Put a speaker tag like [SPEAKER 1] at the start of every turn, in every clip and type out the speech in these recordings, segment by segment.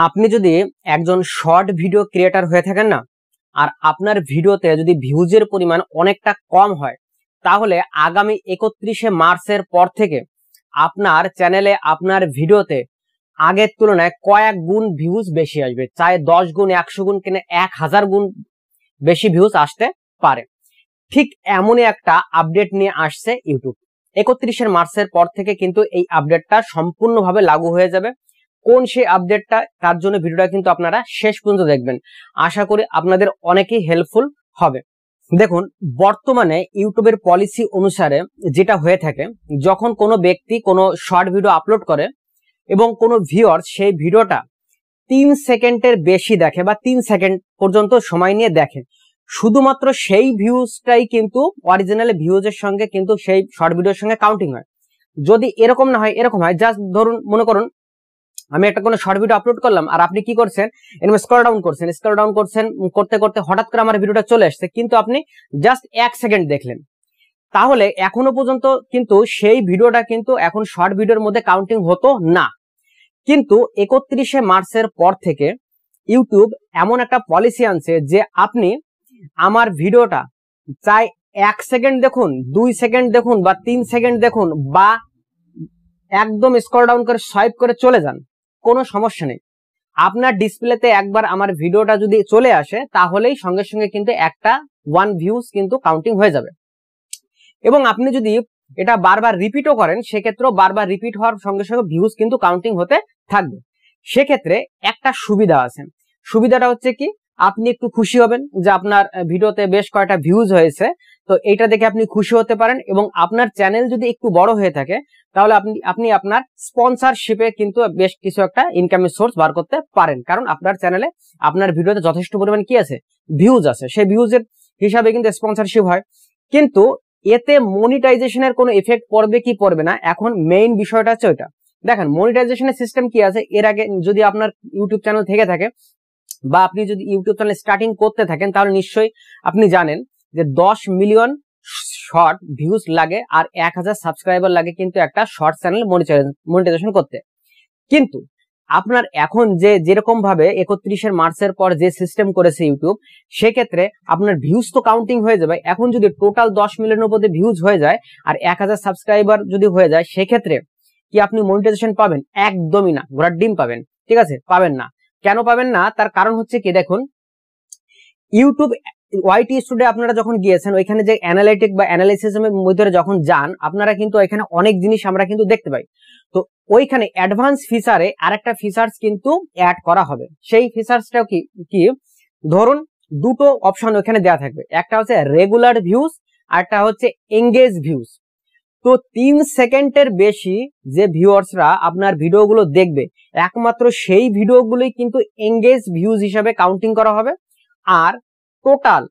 [SPEAKER 1] আপনি যদি একজন শর্ট ভিডিও ক্রিয়েটর হয়ে থাকেন না, আর আপনার ভিডিওতে যদি ভিউজের পরিমাণ অনেকটা কম হয়, তাহলে আগামী 31শে মার্চের পর থেকে আপনার চ্যানেলে আপনার ভিডিওতে আগের তুলনায় কয়েক গুণ ভিউজ বেশি আসবে। চাই 10 গুণ, 100 গুণ, কিনা 1000 গুণ বেশি ভিউজ আসতে পারে। ঠিক এমনই একটা আপডেট নিয়ে আসছে ইউটিউব। 31শে মার্চের পর থেকে কিন্তু এই আপডেটটা সম্পূর্ণভাবে লাগু হয়ে যাবে। কোন সেই আপডেটটা, তার জন্য ভিডিওটা কিন্তু আপনারা শেষ পর্যন্ত দেখবেন। আশা করি আপনাদের অনেকেই হেল্পফুল হবে। দেখুন, বর্তমানে ইউটিউবের পলিসি অনুসারে যেটা হয়ে থাকে, যখন কোনো ব্যক্তি কোনো শর্ট ভিডিও আপলোড করে এবং কোনো ভিউয়ার সেই ভিডিওটা 3 সেকেন্ডের বেশি দেখে বা 3 সেকেন্ড পর্যন্ত সময় নিয়ে দেখে, শুধুমাত্র সেই ভিউজটাই কিন্তু অরিজিনাল ভিউজের সঙ্গে কিন্তু সেই শর্ট ভিডিওর সঙ্গে কাউন্টিং হয়। যদি এরকম না হয়, এরকম হয়, জাস্ট ধরুন, মনে করুন আমি একটা কোনো শর্ট ভিডিও আপলোড করলাম, আর আপনি কি করছেন, এরকম স্ক্রল ডাউন করছেন, করতে করতে হঠাৎ করে আমার ভিডিওটা চলে আসছে, কিন্তু আপনি জাস্ট 1 সেকেন্ড দেখলেন, তাহলে এখনো পর্যন্ত কিন্তু সেই ভিডিওটা কিন্তু এখন শর্ট ভিডিওর মধ্যে কাউন্টিং হতো না। কিন্তু 31শে মার্চের পর থেকে ইউটিউব এমন একটা পলিসি আনছে যে আপনি আমার ভিডিওটা চাই 1 সেকেন্ড দেখুন, 2 সেকেন্ড দেখুন, বা 3 সেকেন্ড দেখুন, বা একদম স্ক্রল ডাউন করে সোয়াইপ করে চলে যান, কোনো সমস্যা নেই। আপনার ডিসপ্লেতে একবার আমার ভিডিওটা যদি চলে আসে, তাহলেই সঙ্গে সঙ্গে কিন্তু একটা 1 ভিউজ কিন্তু কাউন্টিং হয়ে যাবে। এবং আপনি যদি এটা বারবার রিপিটও করেন, সেক্ষেত্রেও বারবার রিপিট হওয়ার সঙ্গে সঙ্গে ভিউজ কিন্তু কাউন্টিং হতে থাকবে। সেক্ষেত্রে একটা সুবিধা আছে। সুবিধাটা হচ্ছে কি, আপনি একটু খুশি হবেন যে আপনার ভিডিওতে বেশ কয়েকটা ভিউজ হয়েছে, তো এটা দেখে আপনি খুশি হতে পারেন। এবং আপনার চ্যানেল যদি একটু বড় হয়ে থাকে, তাহলে আপনি আপনার স্পন্সরশিপে কিন্তু বেশ কিছু একটা ইনকামের সোর্স বার করতে পারেন, কারণ আপনার চ্যানেলে আপনার ভিডিওতে যথেষ্ট পরিমাণ কি আছে, ভিউজ আছে। সেই ভিউজের হিসাবে কিন্তু স্পন্সরশিপ হয়। কিন্তু এতে মনিটাইজেশনের কোনো এফেক্ট পড়বে কি পড়বে না, এখন মেইন বিষয়টা হচ্ছে ওইটা। দেখেন, মনিটাইজেশনের সিস্টেম কি আছে, এর আগে যদি আপনার ইউটিউব চ্যানেল থেকে থাকে বা আপনি যদি ইউটিউব চ্যানেল স্টার্টিং করতে থাকেন, তাহলে নিশ্চয়ই আপনি জানেন যে 10 মিলিয়ন শর্ট ভিউজ লাগে আর 1000 সাবস্ক্রাইবার লাগে কিন্তু একটা শর্ট চ্যানেল মনিটাইজেশন করতে। কিন্তু আপনার এখন যেরকম ভাবে 31শে মার্চের পর যে সিস্টেম করেছে ইউটিউব, সেক্ষেত্রে আপনার ভিউজ তো কাউন্টিং হয়ে যাবে। এখন যদি টোটাল 10 মিলিয়নের উপরে ভিউজ হয়ে যায় আর 1000 সাবস্ক্রাইবার যদি হয়ে যায়, সেক্ষেত্রে কি আপনি মনিটাইজেশন পাবেন? একদমই না, ঘোড়ার ডিম পাবেন। ঠিক আছে, পাবেন না। কেন পাবেন না, তার কারণ হচ্ছে কি, দেখুন, ইউটিউব ওয়াইটি স্টুডিও আপনারা যখন গিয়েছেন, ওইখানে যে অ্যানালিটিক বা অ্যানালাইসিসের মধ্যে যখন যান, আপনারা কিন্তু ওইখানে অনেক জিনিস আমরা কিন্তু দেখতে পাই। তো ওইখানে অ্যাডভান্স ফিচারে আরেকটা ফিচার্স কিন্তু অ্যাড করা হবে। সেই ফিচার্সটাও কি ধরুন, দুটো অপশন ওখানে দেওয়া থাকবে, একটা হচ্ছে রেগুলার ভিউজ আর একটা হচ্ছে এঙ্গেজ ভিউজ। তো 3 সেকেন্ডের বেশি যে ভিউয়ার্সরা আপনার ভিডিওগুলো দেখবে, একমাত্র সেই ভিডিওগুলোই কিন্তু এঙ্গেজ ভিউজ হিসাবে কাউন্টিং করা হবে। আর টোটাল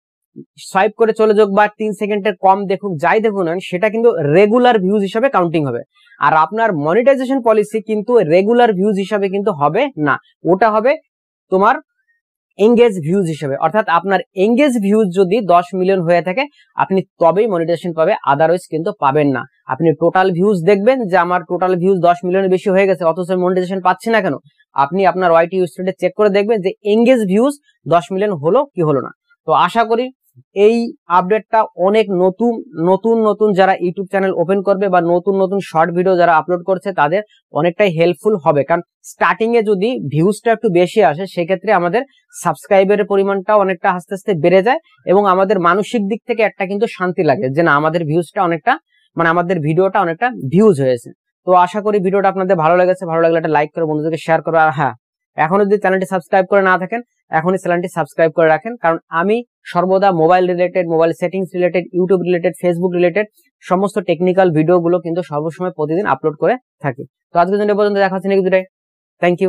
[SPEAKER 1] সোয়াইপ করে চলে যাক বা 3 সেকেন্ডের কম দেখুক, যাই দেখুন সেটা কিন্তু রেগুলার ভিউজ হিসাবে কাউন্টিং হবে। আর আপনার মনিটাইজেশন পলিসি কিন্তু রেগুলার ভিউজ হিসাবে কিন্তু হবে না, ওটা হবে তোমার এঙ্গেজ ভিউজ হিসেবে। অর্থাৎ আপনার এঙ্গেজ ভিউজ যদি 10 মিলিয়ন হয়ে থাকে, আপনি তবেই মনিটাইজেশন পাবে, আদারওয়াইজ কিন্তু পাবেন না। আপনি টোটাল ভিউজ দেখবেন যে আমার টোটাল ভিউজ 10 মিলিয়নের বেশি হয়ে গেছে, অথচ মনিটাইজেশন পাচ্ছি না কেন, আপনি আপনার ওয়াইটি স্টুডিও চেক করে দেখবেন যে এঙ্গেজ ভিউজ 10 মিলিয়ন হলো কি হলো না। তো আশা করি এই আপডেটটা অনেক নতুন যারা ইউটিউব চ্যানেল ওপেন করবে বা নতুন শর্ট ভিডিও যারা আপলোড করছে, তাদের অনেকটাই হেল্পফুল হবে। কারণ স্টার্টিং এ যদি ভিউজটা একটু বেশি আসে, সেক্ষেত্রে আমাদের সাবস্ক্রাইবারের পরিমাণটাও অনেকটা আস্তে আস্তে বেড়ে যায় এবং আমাদের মানসিক দিক থেকে একটা কিন্তু শান্তি লাগে যে না, আমাদের ভিউজটা অনেকটা, মানে আমাদের ভিডিওটা অনেকটা ভিউজ হয়েছে। তো আশা করি ভিডিওটা আপনাদের ভালো লেগেছে। ভালো লাগলে একটা লাইক করে বন্ধুদেরকে শেয়ার করো। আর হ্যাঁ, এখনো যদি চ্যানেলটি সাবস্ক্রাইব করে না থাকেন, এখনই চ্যানেলটি সাবস্ক্রাইব করে রাখেন, কারণ আমি সর্বদা mobile related, mobile settings related, YouTube related, Facebook related সমস্ত টেকনিক্যাল ভিডিওগুলো কিন্তু সর্বসময় প্রতিদিন আপলোড করে থাকি। তো আজকের জন্য পর্যন্ত দেখা হচ্ছে নেক্সট ভিডিওতে। Thank you.